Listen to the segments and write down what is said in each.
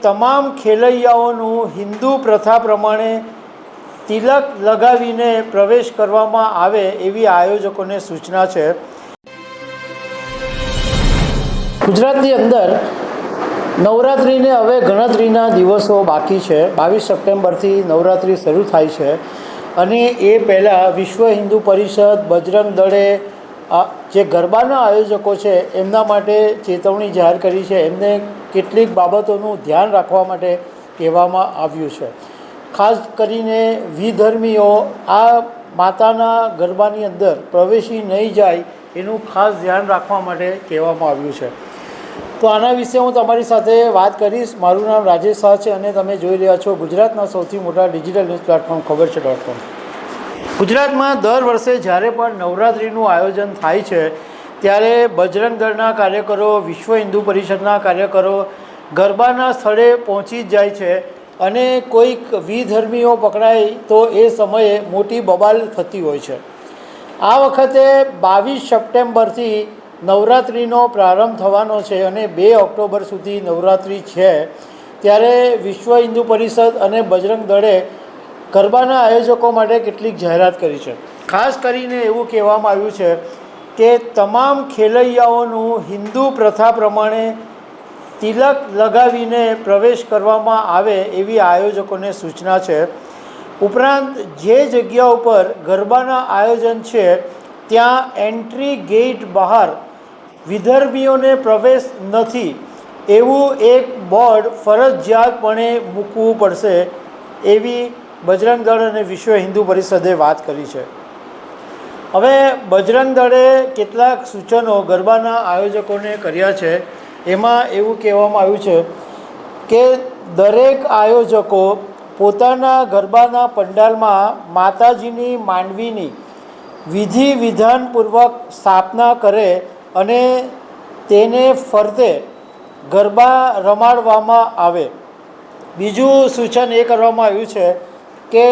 તમામ ખેલૈયાઓનું હિન્દુ પ્રથા પ્રમાણે તિલક લગાવીને પ્રવેશ કરવામાં આવે એવી આયોજકોને સૂચના છે। ગુજરાતની અંદર નવરાત્રિને હવે ગણતરીના દિવસો બાકી છે। 22 સપ્ટેમ્બરથી નવરાત્રિ શરૂ થાય છે અને એ પહેલાં વિશ્વ હિન્દુ પરિષદ, બજરંગ દળે જે ગરબાના આયોજકો છે એમના માટે ચેતવણી જાહેર કરી છે। એમને કેટલીક બાબતોનું ધ્યાન રાખવા માટે કહેવામાં આવ્યું છે। ખાસ કરીને વિધર્મીઓ આ માતાના ગરબાની અંદર પ્રવેશી નહીં જાય એનું ખાસ ધ્યાન રાખવા માટે કહેવામાં આવ્યું છે। તો આના વિશે હું તમારી સાથે વાત કરીશ। મારું નામ રાજેશ શાહ છે અને તમે જોઈ રહ્યા છો ગુજરાતના સૌથી મોટા ડિજિટલ ન્યૂઝ પ્લેટફોર્મ ખબરછે.com। ગુજરાતમાં દર વર્ષે જ્યારે પણ નવરાત્રિનું આયોજન થાય છે ત્યારે બજરંગ દળના કાર્યકરો, વિશ્વ હિન્દુ પરિષદના કાર્યકરો ગરબાના સ્થળે પહોંચી જ જાય છે અને કોઈક વિધર્મીઓ પકડાય તો એ સમયે મોટી બબાલ થતી હોય છે। આ વખતે 22 સપ્ટેમ્બરથી નવરાત્રિનો પ્રારંભ થવાનો છે અને 2 ઓક્ટોબર સુધી નવરાત્રિ છે। ત્યારે વિશ્વ હિન્દુ પરિષદ અને બજરંગ દળે ગરબાના આયોજકો માટે કેટલીક જાહેરાત કરી છે। ખાસ કરીને એવું કહેવામાં આવ્યું છે કે તમામ ખેલૈયાઓનું હિન્દુ પ્રથા પ્રમાણે તિલક લગાવીને પ્રવેશ કરવામાં આવે એવી આયોજકોને સૂચના છે। ઉપરાંત જે જગ્યા ઉપર ગરબાના આયોજન છે ત્યાં એન્ટ્રી ગેટ બહાર વિધર્મીઓને પ્રવેશ નથી એવું એક બોર્ડ ફરજિયાતપણે મૂકવું પડશે એવી બજરંગ દળ અને વિશ્વ હિન્દુ પરિષદે વાત કરી છે। હવે બજરંગ દળે કેટલાક સૂચનો ગરબાના આયોજકોને કર્યા છે। એમાં એવું કહેવામાં આવ્યું છે કે દરેક આયોજકો પોતાના ગરબાના પંડાલમાં માતાજીની માંડવીની વિધિ વિધાનપૂર્વક સ્થાપના કરે અને તેને ફરતે ગરબા રમાડવામાં આવે। બીજું સૂચન એ કરવામાં આવ્યું છે કે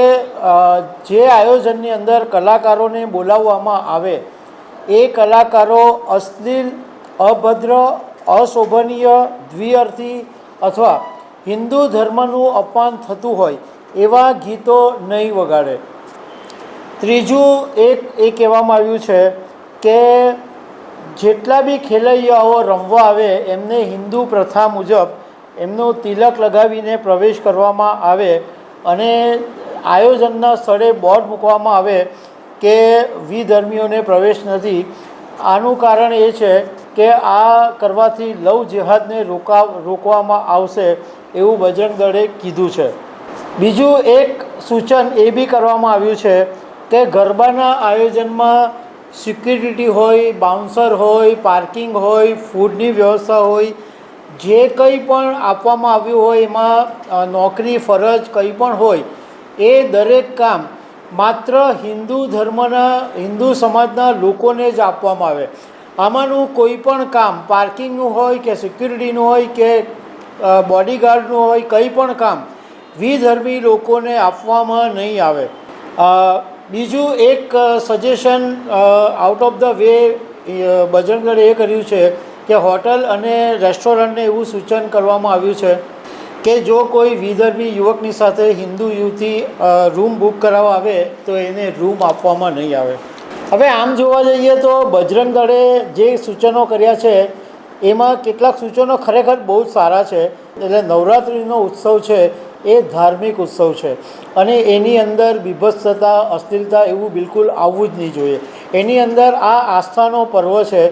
જે આયોજનની અંદર કલાકારોને બોલાવવામાં આવે એ કલાકારો અશ્લીલ, અભદ્ર, અશોભનીય, દ્વિઅર્થી અથવા હિન્દુ ધર્મનું અપમાન થતું હોય એવા ગીતો નહીં વગાડે। ત્રીજું એ કહેવામાં આવ્યું છે કે જેટલા બી ખેલૈયાઓ રમવા આવે એમને હિન્દુ પ્રથા મુજબ એમનો તિલક લગાવીને પ્રવેશ કરવામાં આવે અને આયોજનના સ્થળે બોર્ડ મૂકવામાં આવે કે વિધર્મીઓને પ્રવેશ નથી। આનું કારણ એ છે કે આ કરવાથી લવ જેહાદને રોકવામાં આવશે એવું બજરંગ દળે કીધું છે। બીજું એક સૂચન એ બી કરવામાં આવ્યું છે કે ગરબાના આયોજનમાં સિક્યુરિટી હોય, બાઉન્સર હોય, પાર્કિંગ હોય, ફૂડની વ્યવસ્થા હોય, જે કંઈ પણ આપવામાં આવ્યું હોય એમાં નોકરી, ફરજ કંઈ પણ હોય એ દરેક કામ માત્ર હિન્દુ સમાજના લોકોને જ આપવામાં આવે। આમાંનું કોઈ પણ કામ પાર્કિંગનું હોય કે સિક્યુરિટીનું હોય કે બોડીગાર્ડનું હોય, કંઈ પણ કામ વિધર્મી લોકોને આપવામાં નહીં આવે। બીજું એક suggestion out of the way Bajrang દળે એ કર્યું છે કે હોટલ અને રેસ્ટોરન્ટને એવું સૂચન કરવામાં આવ્યું છે કે જો કોઈ વિધર્મી યુવકની સાથે હિન્દુ યુવતી રૂમ બુક કરાવવા આવે તો એને રૂમ આપવામાં નહીં આવે। હવે આમ જોવા જઈએ તો બજરંગ દળે જે સૂચનો કર્યા છે એમાં કેટલાક સૂચનો ખરેખર બહુ જ સારા છે। એટલે નવરાત્રિનો ઉત્સવ છે એ ધાર્મિક ઉત્સવ છે અને એની અંદર બીભત્સતા, અશ્લીલતા એવું બિલકુલ આવવું જ નહીં જોઈએ। એની અંદર આ આસ્થાનો પર્વ છે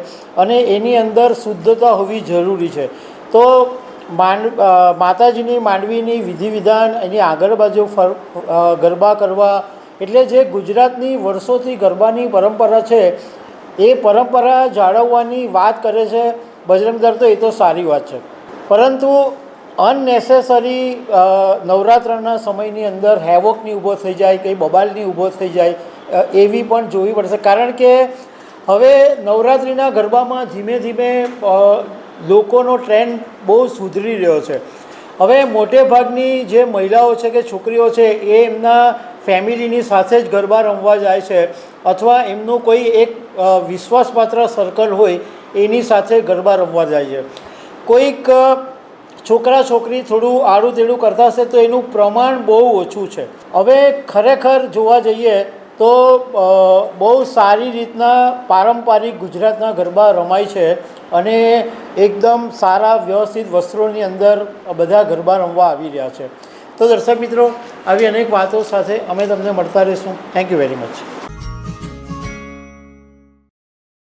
અને એની અંદર શુદ્ધતા હોવી જરૂરી છે। તો માતાજીની માંડવીની વિધિ વિધાન, એની આગળ બાજુ ગરબા કરવા, એટલે જે ગુજરાતની વર્ષોથી ગરબાની પરંપરા છે એ પરંપરા જાળવવાની વાત કરે છે બજરંગ દળ, તો એ તો સારી વાત છે। પરંતુ અનનેસેસરી નવરાત્રના સમયની અંદર હેવોકની ઊભો થઈ જાય, કંઈ બબાલની ઊભો થઈ જાય એવી પણ જોવી પડશે। કારણ કે હવે નવરાત્રિના ગરબામાં ધીમે ધીમે લોકોનો ટ્રેન્ડ બહુ સુધરી રહ્યો છે। હવે મોટે ભાગની જે મહિલાઓ છે કે છોકરીઓ છે એ એમના ફેમિલીની સાથે જ ગરબા રમવા જાય છે અથવા એમનું કોઈ એક વિશ્વાસપાત્ર સર્કલ હોય એની સાથે ગરબા રમવા જાય છે। કોઈક છોકરા છોકરી થોડું આડું તેડું કરતા હશે તો એનું પ્રમાણ બહુ ઓછું છે. હવે ખરેખર જોવા જઈએ તો બહુ સારી રીતના પારંપરિક ગુજરાતના ગરબા રમાય છે અને એકદમ સારા વ્યવસ્થિત વસ્ત્રોની અંદર બધા ગરબા રમવા આવી રહ્યા છે. તો દર્શક મિત્રો, આવી અનેક વાતો સાથે અમે તમને મળતા રહીશું. Thank you very much.